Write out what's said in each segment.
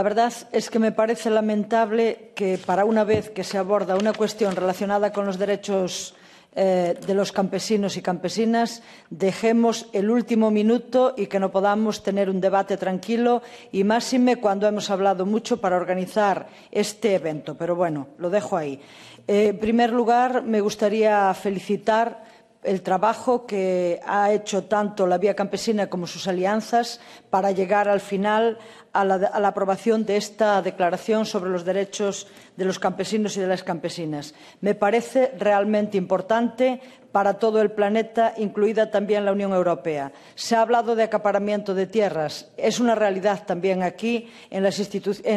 La verdad es que me parece lamentable que, para una vez que se aborda una cuestión relacionada con los derechos de los campesinos y campesinas, dejemos el último minuto y que no podamos tener un debate tranquilo, y máxime cuando hemos hablado mucho para organizar este evento. Pero bueno, lo dejo ahí. En primer lugar, me gustaría felicitar el trabajo que ha hecho tanto la Vía Campesina como sus alianzas para llegar al final a la aprobación de esta declaración sobre los derechos de los campesinos y de las campesinas. Me parece realmente importante para todo el planeta, incluida también la Unión Europea. Se ha hablado de acaparamiento de tierras. Es una realidad también aquí, en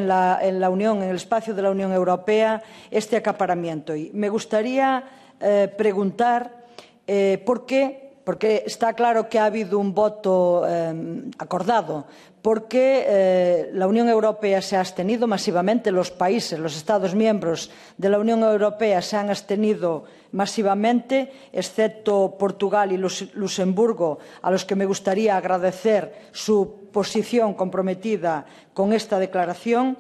la Unión, en el espacio de la Unión Europea, este acaparamiento. Y me gustaría preguntar ¿por qué? Porque está claro que ha habido un voto acordado. ¿Por qué la Unión Europea se ha abstenido masivamente? Los países, los Estados miembros de la Unión Europea se han abstenido masivamente, excepto Portugal y Luxemburgo, a los que me gustaría agradecer su posición comprometida con esta declaración,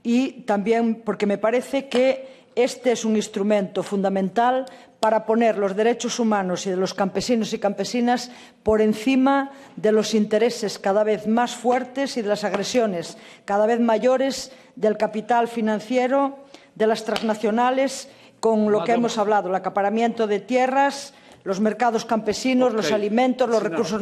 y también porque me parece que este es un instrumento fundamental para poner los derechos humanos y de los campesinos y campesinas por encima de los intereses cada vez más fuertes y de las agresiones cada vez mayores del capital financiero, de las transnacionales, con lo que hemos hablado, el acaparamiento de tierras, los mercados campesinos, los alimentos, los recursos